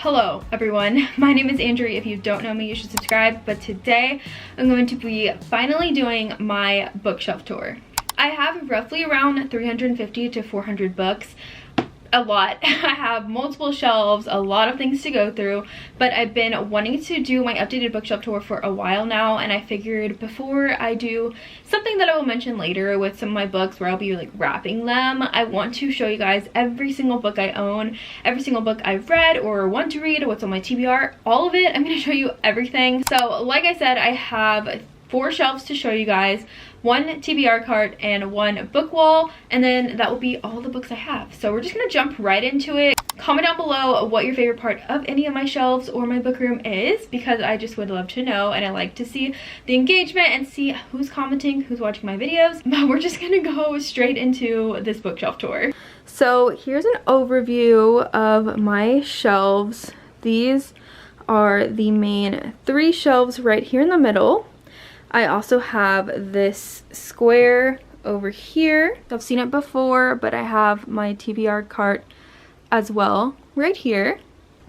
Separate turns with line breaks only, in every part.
Hello everyone, my name is Andrew. If you don't know me, you should subscribe, but today I'm going to be finally doing my bookshelf tour. I have roughly around 350 to 400 books. A lot. I have multiple shelves, a lot of things to go through, but I've been wanting to do my updated bookshelf tour for a while now, and I figured before I do something that I will mention later with some of my books where I'll be like wrapping them, I want to show you guys every single book I own, every single book I've read or want to read, what's on my TBR, all of it. I'm going to show you everything. So like I said, I have 4 shelves to show you guys, 1 TBR cart and 1 book wall, and then that will be all the books I have. So we're just gonna jump right into it. Comment down below what your favorite part of any of my shelves or my book room is, because I just would love to know, and I like to see the engagement and see who's commenting, who's watching my videos. But we're just gonna go straight into this bookshelf tour. So here's an overview of my shelves. These are the main 3 shelves right here in the middle. I also have this square over here. I've seen it before, but I have my TBR cart as well right here.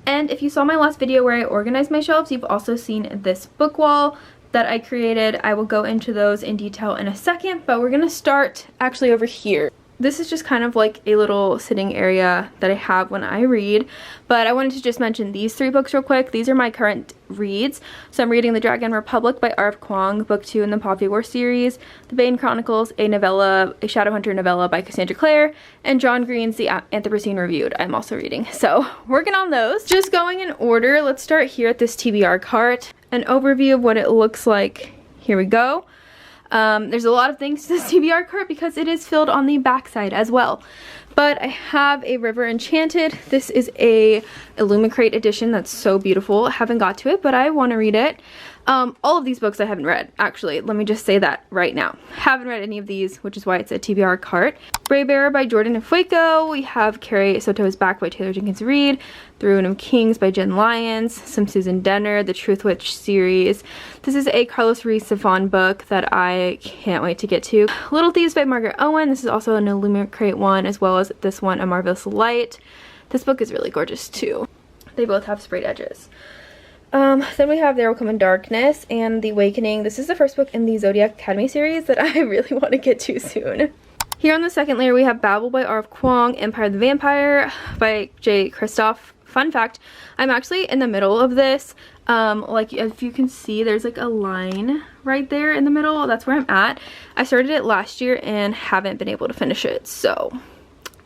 And if you saw my last video where I organized my shelves, you've also seen this book wall that I created. I will go into those in detail in a second, but we're gonna start actually over here. This is just kind of like a little sitting area that I have when I read, but I wanted to just mention these 3 books real quick. These are my current reads. So I'm reading The Dragon Republic by R.F. Kuang, book 2 in the Poppy War series, The Bane Chronicles, a Shadowhunter novella by Cassandra Clare, and John Green's The Anthropocene Reviewed I'm also reading. So working on those. Just going in order, let's start here at this TBR cart. An overview of what it looks like. Here we go. There's a lot of things to this TBR cart because it is filled on the back side as well. But I have a River Enchanted. This is a Illumicrate edition that's so beautiful. I haven't got to it, but I want to read it. All of these books I haven't read, actually. Let me just say that right now. Haven't read any of these, which is why it's a TBR cart. Braybearer by Jordan Fueko. We have Carrie Soto's Back by Taylor Jenkins Reid. The Ruin of Kings by Jen Lyons. Some Susan Denner. The Truth Witch series. This is a Carlos Ruiz Zafón book that I can't wait to get to. Little Thieves by Margaret Owen. This is also an Illumicrate one, as well as this one, A Marvelous Light. This book is really gorgeous too. They both have sprayed edges. Then we have There Will Come in Darkness and The Awakening. This is the first book in the Zodiac Academy series that I really want to get to soon. Here on the second layer we have Babel by R.F. Kuang, Empire the Vampire by J. Kristoff. Fun fact, I'm actually in the middle of this. Like if you can see, there's like a line right there in the middle. That's where I'm at. I started it last year and haven't been able to finish it, so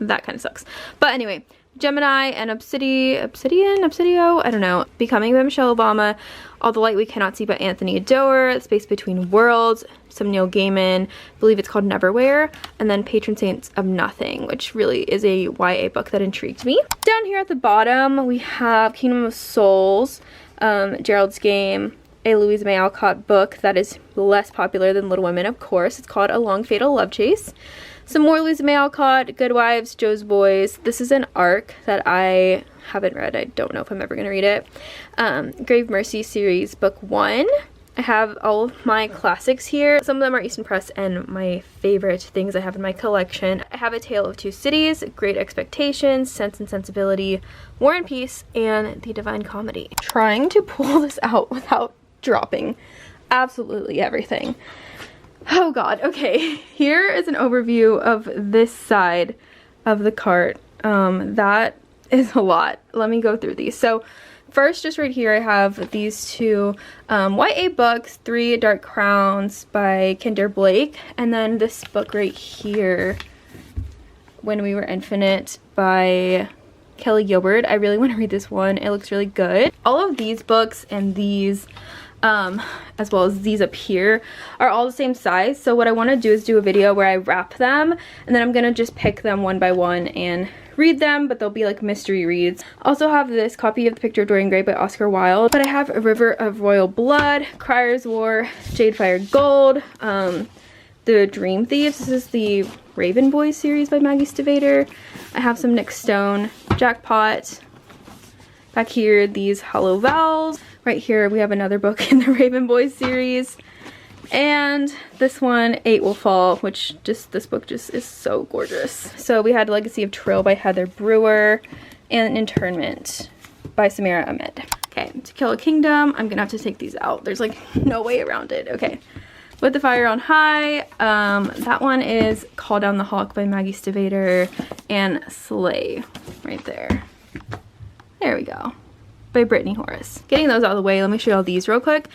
that kind of sucks. But anyway, Gemini and Obsidio, I don't know. Becoming by Michelle Obama, All the Light We Cannot See by Anthony Doerr, Space Between Worlds, some Neil Gaiman, I believe it's called Neverwhere, and then Patron Saints of Nothing, which really is a YA book that intrigued me. Down here at the bottom, we have Kingdom of Souls, Gerald's Game, a Louisa May Alcott book that is less popular than Little Women, of course. It's called A Long Fatal Love Chase. Some more Louisa May Alcott, Good Wives, Joe's Boys. This is an arc that I haven't read. I don't know if I'm ever going to read it. Grave Mercy series, book 1. I have all of my classics here. Some of them are Easton Press and my favorite things I have in my collection. I have A Tale of Two Cities, Great Expectations, Sense and Sensibility, War and Peace, and The Divine Comedy. Trying to pull this out without dropping absolutely everything. Oh god, okay. Here is an overview of this side of the cart. That is a lot. Let me go through these. So first, just right here, I have these 2 YA books, 3 Dark Crowns by Kinder Blake, and then this book right here, When We Were Infinite by Kelly Gilbert. I really want to read this one. It looks really good. All of these books and these as well as these up here are all the same size, so what I want to do is do a video where I wrap them, and then I'm gonna just pick them one by one and read them, but they'll be like mystery reads. Also have this copy of The Picture of Dorian Gray by Oscar Wilde, but I have A River of Royal Blood, Crier's War, Jade Fire Gold, The Dream Thieves. This is the Raven Boys series by Maggie Stivator. I have some Nick Stone, Jackpot. Back here, these Hollow Vowels. Right here we have another book in the Raven Boys series. And this one, 8 Will Fall, which this book just is so gorgeous. So we had Legacy of Trill by Heather Brewer and Internment by Samira Ahmed. Okay, To Kill a Kingdom. I'm gonna have to take these out. There's like no way around it. Okay. With the Fire on High. That one is Call Down the Hawk by Maggie Stivator, and Slay right there. There we go. By Brittany Horace. Getting those out of the way, let me show you all these real quick.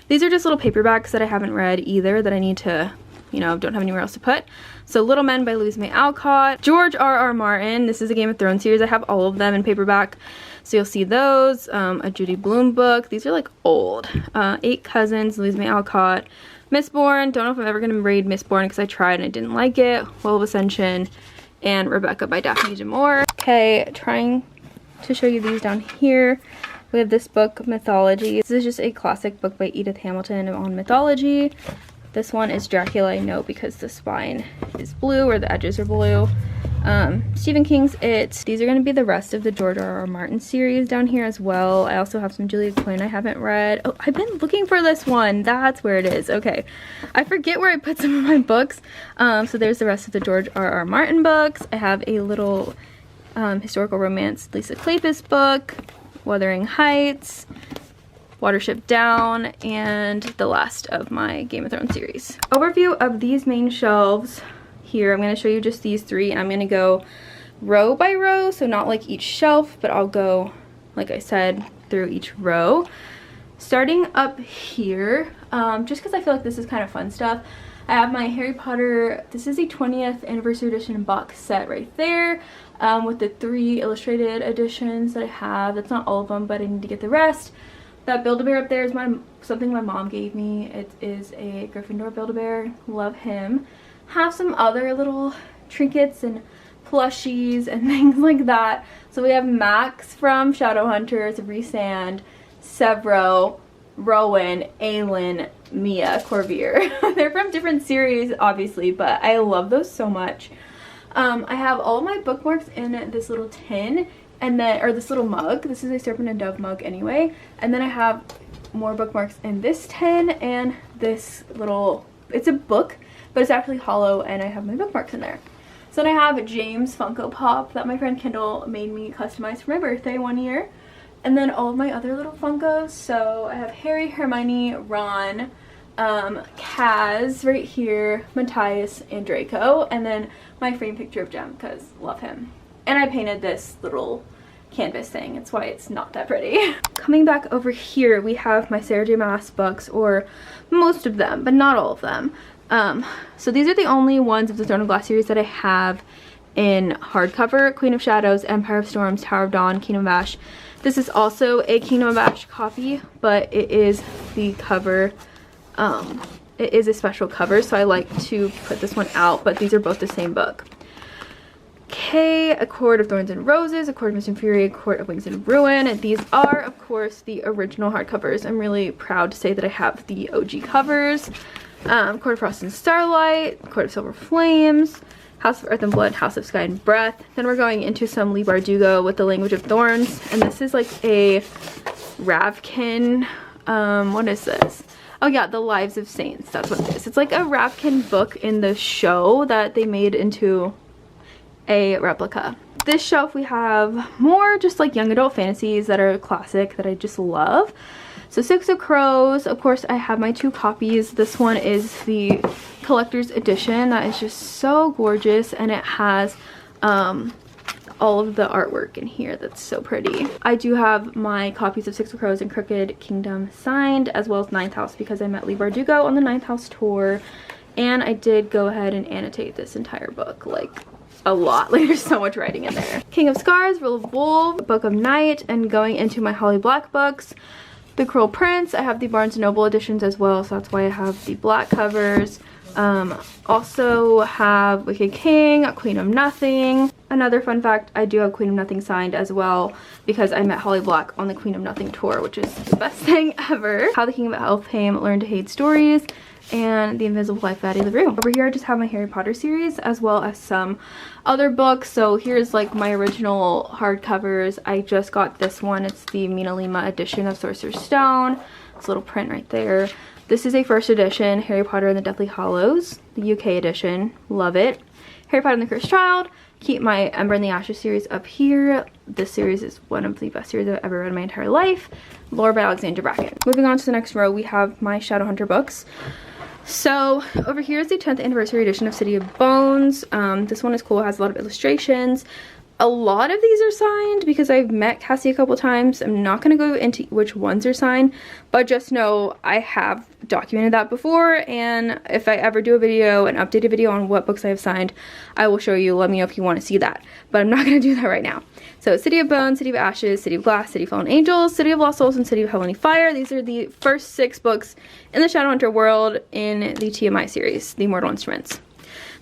These are just little paperbacks that I haven't read either that I need to, you know, don't have anywhere else to put. So Little Men by Louise May Alcott. George R.R. Martin. This is a Game of Thrones series. I have all of them in paperback. So you'll see those. A Judy Blume book. These are like old. 8 Cousins, Louise May Alcott. Mistborn. Don't know if I'm ever going to read Mistborn because I tried and I didn't like it. Well of Ascension. And Rebecca by Daphne du Maurier. Okay, trying to show you these down here. We have this book, Mythology. This is just a classic book by Edith Hamilton on mythology. This one is Dracula, I know, because the spine is blue or the edges are blue. Stephen King's It. These are going to be the rest of the George R.R. Martin series down here as well. I also have some Julia Quinn I haven't read. Oh, I've been looking for this one. That's where it is. Okay. I forget where I put some of my books. So there's the rest of the George R.R. Martin books. I have a little historical romance Lisa Kleypas book, Wuthering Heights, Watership Down, and the last of my Game of Thrones series. Overview of these main shelves. Here I'm going to show you just these 3, and I'm going to go row by row, so not like each shelf, but I'll go, like I said, through each row. Starting up here, just because I feel like this is kind of fun stuff, I have my Harry Potter, this is the 20th anniversary edition box set right there, with the 3 illustrated editions that I have. That's not all of them, but I need to get the rest. That Build-A-Bear up there is something my mom gave me. It is a Gryffindor Build-A-Bear. Love him. Have some other little trinkets and plushies and things like that. So we have Max from Shadowhunters, Rhysand, Severo, Rowan, Aelin, Mia, Corvair. They're from different series, obviously, but I love those so much. I have all of my bookmarks in this little tin, and then, or this little mug. This is a Serpent and Dove mug anyway. And then I have more bookmarks in this tin and this little, it's a book, but it's actually hollow, and I have my bookmarks in there. So then I have James Funko Pop that my friend Kendall made me customize for my birthday one year. And then all of my other little Funkos. So I have Harry, Hermione, Ron, Kaz right here, Matthias, and Draco. And then my frame picture of Jem, because love him. And I painted this little canvas thing. It's why it's not that pretty. Coming back over here, we have my Sarah J Maas books, or most of them, but not all of them. So these are the only ones of the Throne of Glass series that I have in hardcover. Queen of Shadows, Empire of Storms, Tower of Dawn, Kingdom of Ash. This is also a Kingdom of Ash copy, but it is the cover, it is a special cover, so I like to put this one out, but these are both the same book. Okay, A Court of Thorns and Roses, A Court of Mist and Fury, A Court of Wings and Ruin. And these are, of course, the original hardcovers. I'm really proud to say that I have the OG covers. Court of Frost and Starlight, Court of Silver Flames, House of Earth and Blood, House of Sky and Breath. Then we're going into some Leigh Bardugo with The Language of Thorns. And this is like a Ravkin, what is this? Oh yeah, The Lives of Saints, that's what it is. It's like a Ravkin book in the show that they made into a replica. This shelf we have more just like young adult fantasies that are classic that I just love. So Six of Crows, of course I have my 2 copies. This one is the collector's edition that is just so gorgeous, and it has all of the artwork in here that's so pretty. I do have my copies of Six of Crows and Crooked Kingdom signed, as well as Ninth House, because I met Leigh Bardugo on the Ninth House tour, and I did go ahead and annotate this entire book, like a lot. Like there's so much writing in there. King of Scars, Rule of Wolves, Book of Night, and going into my Holly Black books. The Cruel Prince, I have the Barnes & Noble editions as well, so that's why I have the black covers. Also have Wicked King, Queen of Nothing. Another fun fact, I do have Queen of Nothing signed as well, because I met Holly Black on the Queen of Nothing tour, which is the best thing ever. How the King of Elfhame Learned to Hate Stories, and The Invisible Life of Addie LaRue. Over here I just have my Harry Potter series, as well as some other books. So here's like my original hardcovers. I just got this one. It's the Mina Lima edition of Sorcerer's Stone. It's a little print right there. This is a first edition, Harry Potter and the Deathly Hallows, the UK edition. Love it. Harry Potter and the Cursed Child, keep my Ember and the Ashes series up here. This series is one of the best series I've ever read in my entire life. Lore by Alexandra Bracken. Moving on to the next row, we have my Shadowhunter books. So over here is the 10th anniversary edition of City of Bones. This one is cool, it has a lot of illustrations. A lot of these are signed because I've met Cassie a couple times. I'm not going to go into which ones are signed, but just know I have documented that before, and if I ever do a video, an updated video on what books I have signed, I will show you. Let me know if you want to see that, but I'm not going to do that right now. So City of Bones, City of Ashes, City of Glass, City of Fallen Angels, City of Lost Souls, and City of Heavenly Fire. These are the first 6 books in the Shadowhunter world in the TMI series, the Mortal Instruments.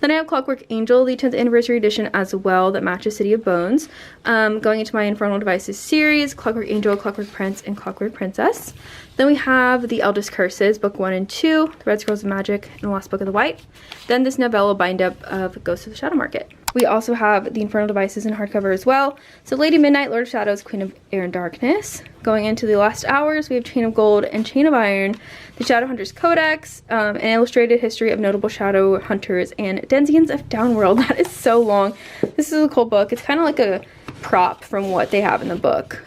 Then I have Clockwork Angel, the 10th anniversary edition as well, that matches City of Bones. Going into my Infernal Devices series, Clockwork Angel, Clockwork Prince, and Clockwork Princess. Then we have The Eldest Curses, book 1 and 2, The Red Scrolls of Magic, and The Last Book of the White. Then this novella bind-up of Ghosts of the Shadow Market. We also have the Infernal Devices in hardcover as well. So Lady Midnight, Lord of Shadows, Queen of Air and Darkness. Going into the last hours, we have Chain of Gold and Chain of Iron, the Shadowhunters Codex, an illustrated history of notable shadow hunters, and Denzians of Downworld. That is so long. This is a cool book. It's kind of like a prop from what they have in the book.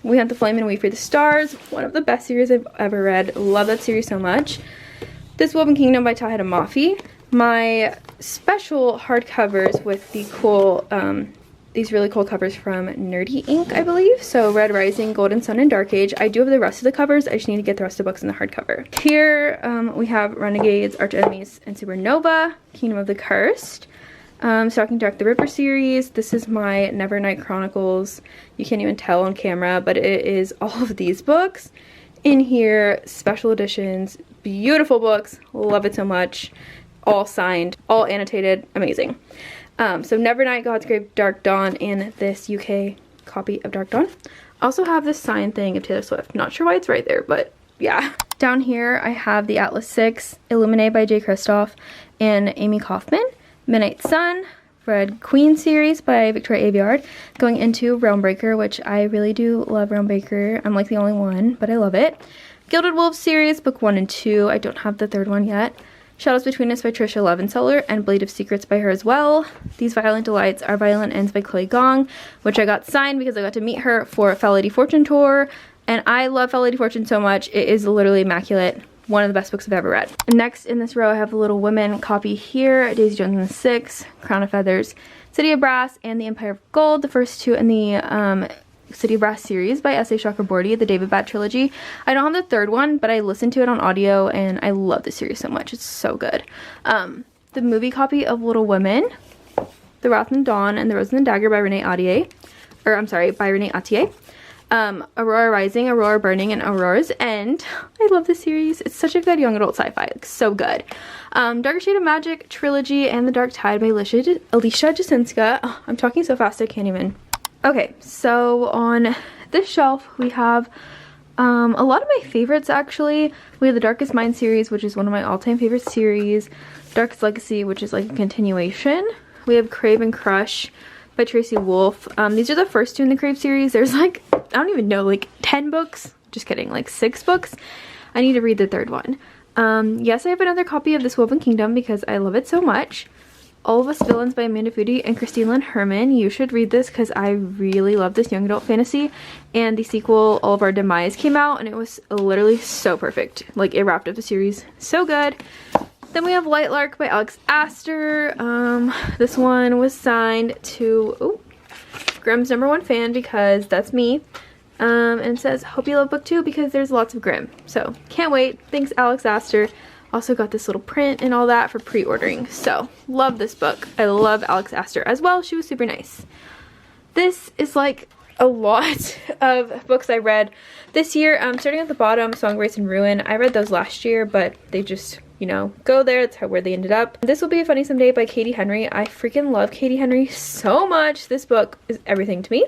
We have The Flame and We for the Stars, one of the best series I've ever read. Love that series so much. This Woven Kingdom by Taheda Mafi. My special hardcovers with the cool, these really cool covers from Nerdy Ink, I believe. So Red Rising, Golden Sun, and Dark Age. I do have the rest of the covers. I just need to get the rest of the books in the hardcover. Here we have Renegades, Arch Enemies, and Supernova, Kingdom of the Cursed. Stalking Jack the Ripper series. This is my Nevernight Chronicles. You can't even tell on camera, but it is all of these books in here. Special editions, beautiful books. Love it so much. All signed, all annotated, amazing. So Nevernight, God's Grave, Dark Dawn, and this UK copy of Dark Dawn. Also have this signed thing of Taylor Swift. Not sure why it's right there, but yeah. Down here I have the Atlas 6, Illuminate by Jay Kristoff and Amy Kaufman, Midnight Sun, Red Queen series by Victoria Aveyard. Going into Realmbreaker, which I really do love Realmbreaker. I'm like the only one, but I love it. Gilded Wolves series, book 1 and 2. I don't have the 3rd one yet. Shadows Between Us by Trisha Levenseller, and Blade of Secrets by her as well. These Violent Delights Are Violent Ends by Chloe Gong, which I got signed because I got to meet her for Fell Lady Fortune Tour, and I love Fell Lady Fortune so much. It is literally immaculate. One of the best books I've ever read. Next in this row I have a Little Women copy here, Daisy Jones and the Six, Crown of Feathers, City of Brass, and The Empire of Gold, the first 2 in the City of Brass series by S.A. Chakraborty, the David Bat trilogy. I don't have the 3rd one, but I listened to it on audio and I love this series so much. It's so good. The movie copy of Little Women, The Wrath and Dawn, and The Rose and the Dagger by Renee Attier. By Renee Attier. Aurora Rising, Aurora Burning, and Aurora's End. I love this series. It's such a good young adult sci-fi. It's so good. Darker Shade of Magic trilogy and The Dark Tide by Alicia Jasinska. Oh, I'm talking so fast I can't even. Okay, so on this shelf we have a lot of my favorites actually. We have the Darkest Mind series, which is one of my all-time favorite series. Darkest Legacy, which is like a continuation. We have Crave and Crush by Tracy Wolff. These are the first 2 in the Crave series. There's like, I don't even know, like 10 books. Just kidding, like 6 books. I need to read the 3rd one. Yes, I have another copy of This Woven Kingdom because I love it so much. All of Us Villains by Amanda Foody and Christine Lynn Herman. You should read this because I really love this young adult fantasy. And the sequel, All of Our Demise, came out and it was literally so perfect. Like, it wrapped up the series so good. Then we have Lightlark by Alex Astor. This one was signed to Grimm's #1 fan because that's me. And it says, hope you love book 2 because there's lots of Grimm. So, can't wait. Thanks, Alex Astor. Also got this little print and all that for pre-ordering. So, love this book. I love Alex Astor as well. She was super nice. This is like a lot of books I read this year. Starting at the bottom, Song, Race, and Ruin. I read those last year, but they just, you know, go there. It's where they ended up. This Will Be a Funny Someday by Katie Henry. I freaking love Katie Henry so much. This book is everything to me.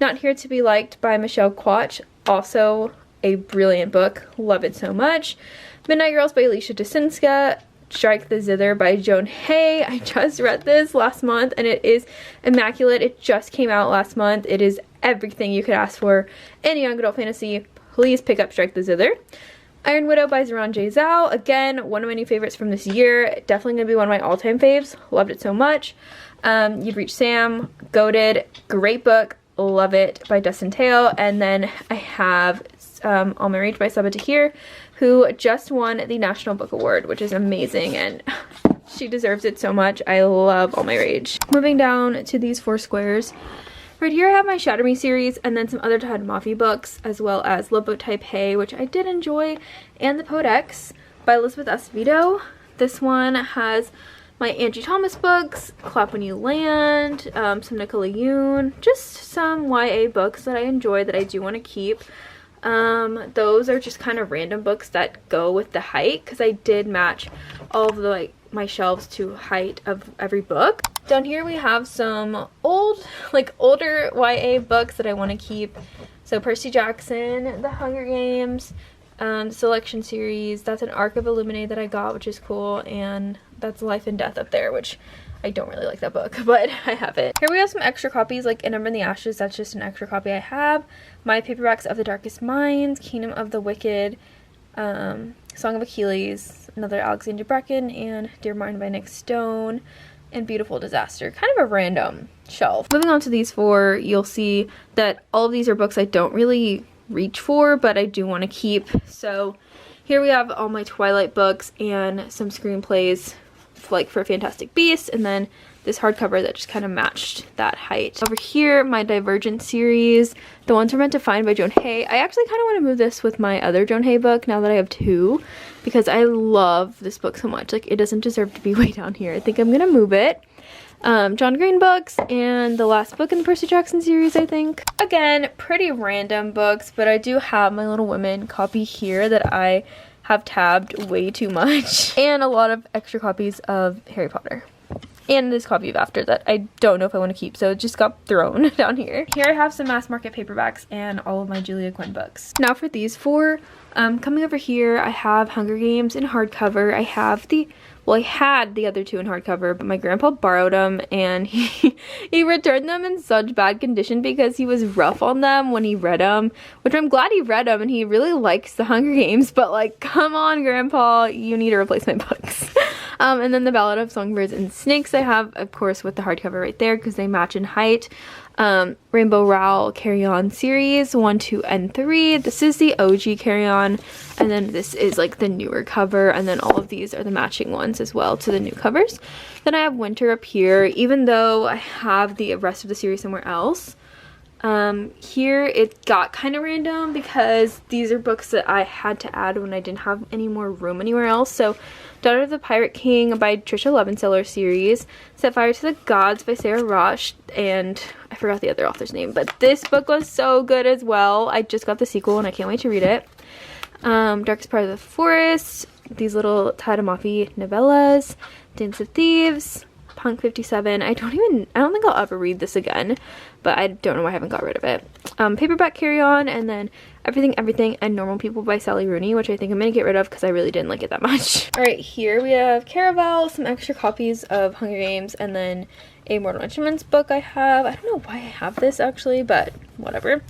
Not Here to Be Liked by Michelle Quach. Also a brilliant book. Love it so much. Midnight Girls by Alicia Jasinska. Strike the Zither by Joan Hay. I just read this last month and it is immaculate. It just came out last month. It is everything you could ask for in a young adult fantasy. Please pick up Strike the Zither. Iron Widow by Ziran J. Zhao. Again, one of my new favorites from this year. Definitely going to be one of my all-time faves. Loved it so much. You'd Reach Sam, goated, great book, love it, by Dustin Tale. And then I have All My Rage by Sabaa Tahir, who just won the National Book Award, which is amazing, and she deserves it so much. I love All My Rage. Moving down to these 4 squares. Right here I have my Shatter Me series and then some other Tadamafi books, as well as Love Boat Taipei, which I did enjoy, and The Podex by Elizabeth S. Vito. This one has my Angie Thomas books, Clap When You Land, some NICOLE Yoon, just some YA books that I enjoy that I do want to keep. Those are just kind of random books that go with the height, because I did match all of the my shelves to height of every book. Down here we have some older YA books that I want to keep. So Percy Jackson, The Hunger Games, Selection series. That's an Arc of Illuminae that I got, which is cool, and that's Life and Death up there, which I don't really like that book, but I have it. Here we have some extra copies, like In Number in the Ashes. That's just an extra copy I have. My paperbacks of The Darkest Minds, Kingdom of the Wicked, Song of Achilles, another Alexandra Bracken, and Dear Martin by Nick Stone, and Beautiful Disaster. Kind of a random shelf. Moving on to these 4, you'll see that all of these are books I don't really reach for, but I do want to keep. So here we have all my Twilight books and some screenplays for Fantastic Beasts, and then this hardcover that just kind of matched that height. Over here, my Divergent series, The Ones We're Meant to Find by Joan Hay. I actually kind of want to move this with my other Joan Hay book now that I have 2, because I love this book so much. It doesn't deserve to be way down here. I think I'm gonna move it. John Green books, and the last book in the Percy Jackson series, I think. Again, pretty random books, but I do have my Little Women copy here that I have tabbed way too much, and a lot of extra copies of Harry Potter, and this copy of After that I don't know if I want to keep, so it just got thrown down here. Here I have some mass market paperbacks and all of my Julia Quinn books. Now for these 4, coming over here, I have Hunger Games in hardcover. I have I had the other 2 in hardcover, but my grandpa borrowed them, and he returned them in such bad condition because he was rough on them when he read them, which I'm glad he read them, and he really likes the Hunger Games, but come on, grandpa, you need to replace my books. And then the Ballad of Songbirds and Snakes I have, of course, with the hardcover right there because they match in height. Rainbow Rowell Carry On series 1, 2, and 3. This is the OG Carry On, and then this is the newer cover, and then all of these are the matching ones as well to the new covers. Then I have Winter up here, even though I have the rest of the series somewhere else. Here it got kind of random because these are books that I had to add when I didn't have any more room anywhere else. So Daughter of the Pirate King by Trisha Levenseller series, Set Fire to the Gods by Sarah Rosh, and I forgot the other author's name, but this book was so good as well. I just got the sequel and I can't wait to read it. Darkest Part of the Forest, these little Tadamafi novellas, Dance of Thieves, Punk 57. I don't think I'll ever read this again, but I don't know why I haven't got rid of it. Paperback Carry On, and then Everything, and Normal People by Sally Rooney, which I think I'm going to get rid of because I really didn't like it that much. Alright, here we have Caraval, some extra copies of Hunger Games, and then a Mortal Instruments book I have. I don't know why I have this actually, but whatever.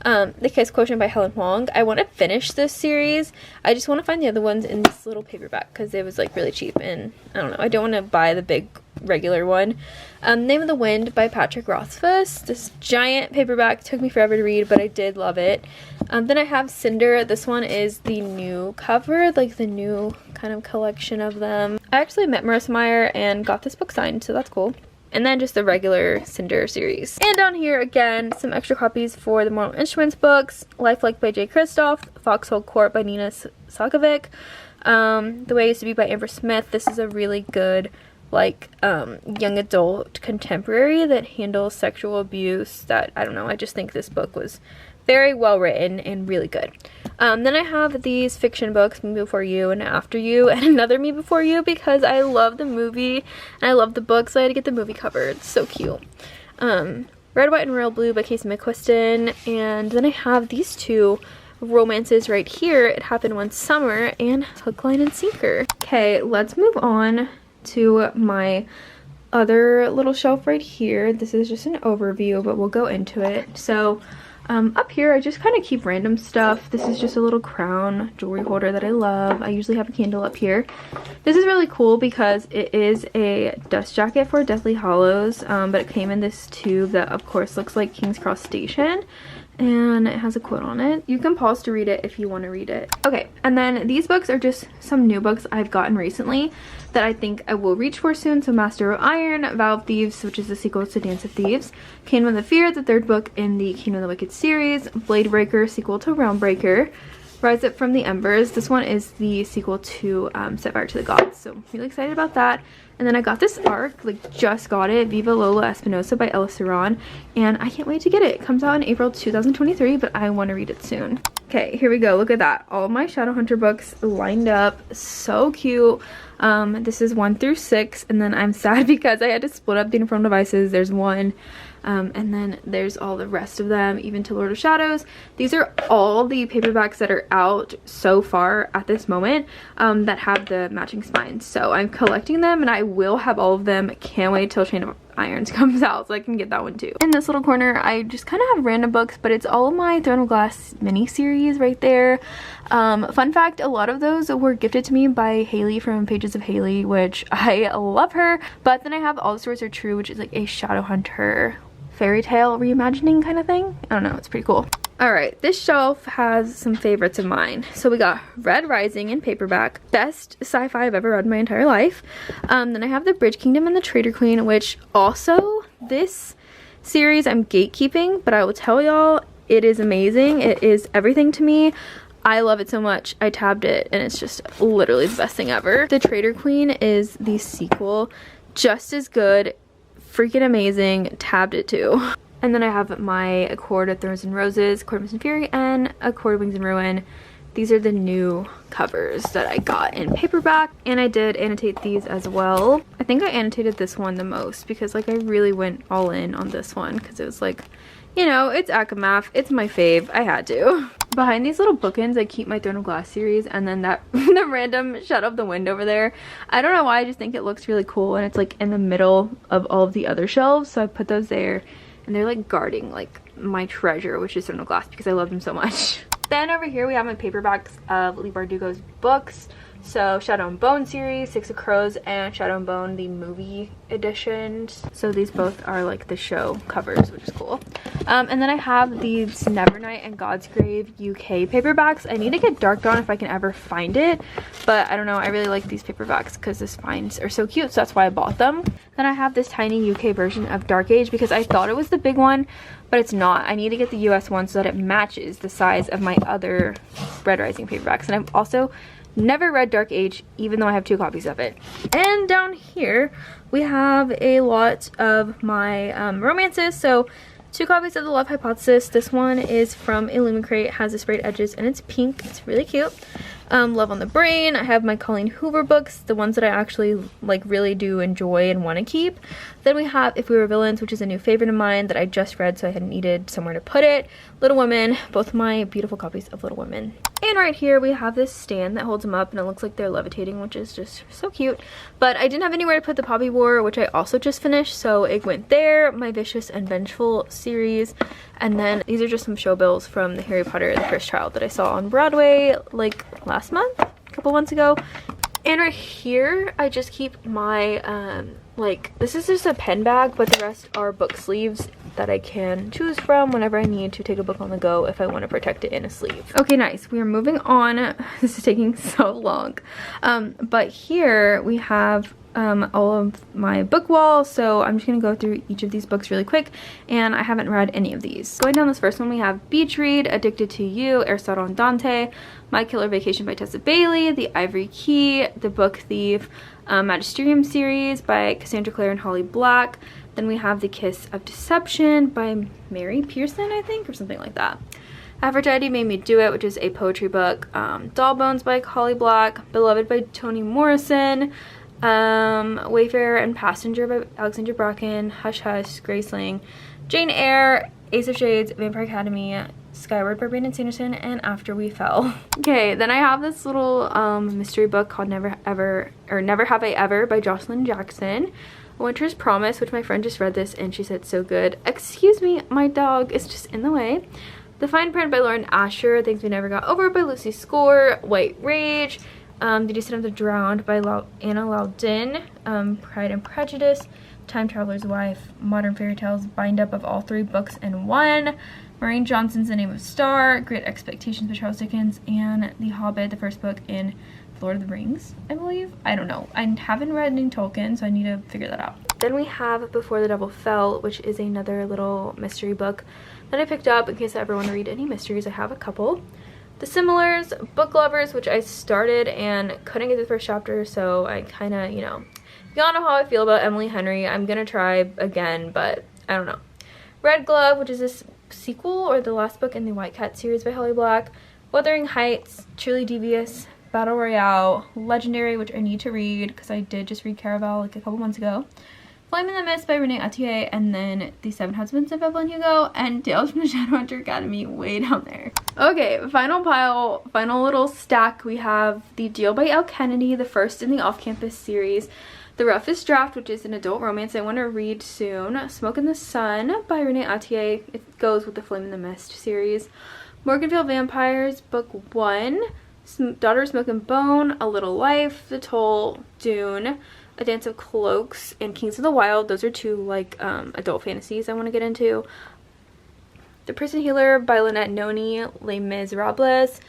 The Kiss Quotient by Helen Huang. I want to finish this series. I just want to find the other ones in this little paperback because it was really cheap, and I don't know, I don't want to buy the big regular one. Name of the Wind by Patrick Rothfuss. This giant paperback took me forever to read, but I did love it. Then I have Cinder. This one is the new cover, the new kind of collection of them. I actually met Marissa Meyer and got this book signed, so that's cool. And then just the regular Cinder series. And down here, again, some extra copies for the Mortal Instruments books. Lifelike by Jay Kristoff, Foxhole Court by Nina Sakovic, The Way I Used to Be by Amber Smith. This is a really good young adult contemporary that handles sexual abuse that, I don't know, I just think this book was very well written and really good. Then I have these fiction books, Me Before You and After You, and another Me Before You because I love the movie and I love the book, so I had to get the movie cover. It's so cute. Red, White, and Royal Blue by Casey McQuiston, and then I have these 2 romances right here, It Happened One Summer and Hook, Line, and Sinker. Okay, let's move on to my other little shelf right here. This is just an overview, but we'll go into it. So Up here, I just kind of keep random stuff. This is just a little crown jewelry holder that I love. I usually have a candle up here. This is really cool because it is a dust jacket for Deathly Hallows, but it came in this tube that of course looks like King's Cross Station. And it has a quote on it. You can pause to read it if you want to read it. Okay, and then these books are just some new books I've gotten recently that I think I will reach for soon. So Master of Iron, Vow of Thieves, which is the sequel to Dance of Thieves, Kingdom of the Fear, the third book in the Kingdom of the Wicked series, Blade Breaker, sequel to Realm Breaker, Rise Up from the Embers. This one is the sequel to Set Fire to the Gods, so I'm really excited about that. And then I got this ARC, like just got it, Viva Lola Espinosa by Ella Saran, and I can't wait to get it. It comes out in April 2023, but I want to read it soon. Okay, here we go. Look at that. All of my Shadowhunter books lined up. So cute. This is 1 through 6, and then I'm sad because I had to split up the Infernal Devices. There's one, and then there's all the rest of them, even to Lord of Shadows. These are all the paperbacks that are out so far at this moment that have the matching spines. So I'm collecting them, and I will have all of them. Can't wait till Chain of Irons comes out so I can get that one too. In this little corner, I just kind of have random books, but it's all of my Throne of Glass mini-series right there. Fun fact, a lot of those were gifted to me by Haley from Pages of Haley, which I love her. But then I have All the Stories Are True, which is like a Shadowhunter fairy tale reimagining kind of thing. I don't know, it's pretty cool. Alright, this shelf has some favorites of mine. So we got Red Rising in paperback, best sci-fi I've ever read in my entire life. Then I have The Bridge Kingdom and The Traitor Queen, which also, this series I'm gatekeeping, but I will tell y'all, it is amazing. It is everything to me. I love it so much. I tabbed it and it's just literally the best thing ever. The Traitor Queen is the sequel, just as good, freaking amazing, tabbed it too. And then I have my A Court of Thorns and Roses, Court of Mist and Fury, and A Court of Wings and Ruin. These are the new covers that I got in paperback, and I did annotate these as well. I think I annotated this one the most because like I really went all in on this one because it was like, you know, it's Akamath, it's my fave, I had to. Behind these little bookends, I keep my Throne of Glass series, and then that the random Shadow of the Wind over there. I don't know why, I just think it looks really cool, and it's like in the middle of all of the other shelves, so I put those there. And they're like guarding like my treasure, which is Throne of Glass, because I love them so much. Then over here we have my paperbacks of Leigh Bardugo's books. So Shadow and Bone series, Six of Crows, and Shadow and Bone the movie editions. So these both are like the show covers, which is cool. And then I have these Nevernight and God's Grave UK paperbacks. I need to get Dark Dawn if I can ever find it, but I don't know, I really like these paperbacks because the spines are so cute, so that's why I bought them. Then I have this tiny UK version of Dark Age because I thought it was the big one, but it's not. I need to get the US one so that it matches the size of my other Red Rising paperbacks. And I've also never read Dark Age, even though I have 2 copies of it. And down here we have a lot of my romances. So 2 copies of The Love Hypothesis. This one is from Illumicrate, has the sprayed edges, and it's pink. It's really cute. Love on the Brain. I have my Colleen Hoover books, the ones that I actually like really do enjoy and want to keep. Then we have If We Were Villains, which is a new favorite of mine that I just read, so I had needed somewhere to put it. Little Women, both my beautiful copies of Little Women. And right here we have this stand that holds them up, and it looks like they're levitating, which is just so cute. But I didn't have anywhere to put the Poppy War, which I also just finished, so it went there. My Vicious and Vengeful series. And then these are just some show bills from the Harry Potter and the Cursed Child that I saw on Broadway like last month, a couple months ago. And right here I just keep my like, this is just a pen bag, but the rest are book sleeves that I can choose from whenever I need to take a book on the go if I want to protect it in a sleeve. Okay, nice. We are moving on. This is taking so long. But here we have all of my book wall, so I'm just gonna go through each of these books really quick, and I haven't read any of these. Going down this first one, we have Beach Read, Addicted to You, Aristotle and Dante, My Killer Vacation by Tessa Bailey, The Ivory Key, The Book Thief, Magisterium series by Cassandra Clare and Holly Black. Then we have The Kiss of Deception by Mary Pearson, I think, or something like that. Aphrodite Made Me Do It, which is a poetry book. Doll Bones by Holly Black, Beloved by Toni Morrison, Wayfarer and Passenger by Alexandra Bracken, Hush Hush, Graceling, Jane Eyre, Ace of Shades, Vampire Academy, Skyward by Brandon Sanderson, and After We Fell. Okay, then I have this little mystery book called Never Have I Ever by Jocelyn Jackson. Winter's Promise, which my friend just read this and she said so good. Excuse me, my dog is just in the way. The Fine Print by Lauren Asher, Things We Never Got Over by Lucy Score, White Rage, The Descent of the Drowned by Anna Loudon, Pride and Prejudice, Time Traveler's Wife, Modern Fairy Tales, bind up of all 3 books in one, Maureen Johnson's The Name of Star, Great Expectations by Charles Dickens, and The Hobbit, the first book in Lord of the Rings, I believe. I don't know. I haven't read any Tolkien, so I need to figure that out. Then we have Before the Devil Fell, which is another little mystery book that I picked up in case I ever want to read any mysteries. I have a couple. The Similars, Book Lovers, which I started and couldn't get to the first chapter, so I kind of, you know how I feel about Emily Henry. I'm gonna try again, but I don't know. Red Glove, which is this sequel or the last book in the White Cat series by Holly Black. Wuthering Heights, Truly Devious, Battle Royale, Legendary, which I need to read because I did just read Caraval like a couple months ago. Flame in the Mist by Renee Attier, and then The Seven Husbands of Evelyn Hugo, and Tales from the Shadowhunter Academy way down there. Okay, final pile, final little stack. We have The Deal by Elle Kennedy, the first in the Off-Campus series. The Roughest Draft, which is an adult romance I want to read soon. Smoke in the Sun by Renee Attier. It goes with the Flame in the Mist series. Morganville Vampires, Book 1. Daughter of Smoke and Bone, A Little Life, The Toll, Dune, A Dance of Cloaks, and Kings of the Wild. Those are 2 like adult fantasies I want to get into. The Prison Healer by Lynette Noni, Les Miserables,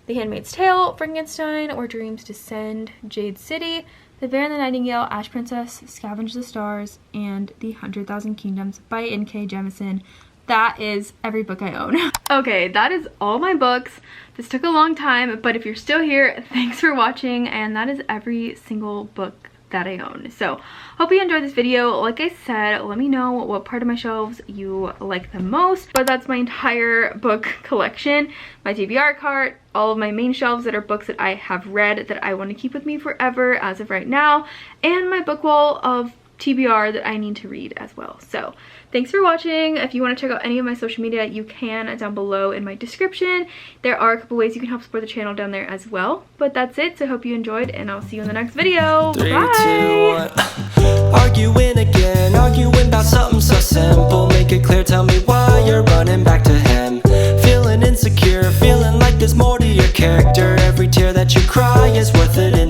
The Handmaid's Tale, Frankenstein, Where Dreams Descend, Jade City, The Bear and the Nightingale, Ash Princess, Scavenge the Stars, and The 100,000 Kingdoms by N.K. Jemisin. That is every book I own. Okay, that is all my books. This took a long time, but if you're still here, thanks for watching, and that is every single book that I own. So hope you enjoyed this video. Like I said, let me know what part of my shelves you like the most, but that's my entire book collection, my TBR cart, all of my main shelves that are books that I have read that I want to keep with me forever as of right now, and my book wall of TBR that I need to read as well. So thanks for watching. If you want to check out any of my social media, you can down below in my description. There are a couple ways you can help support the channel down there as well. But that's it, so I hope you enjoyed, and I'll see you in the next video. 3, Bye!
2, 1. Arguing again, arguing about something so simple. Make it clear, tell me why you're running back to him. Feeling insecure, feeling like there's more to your character. Every tear that you cry is worth it.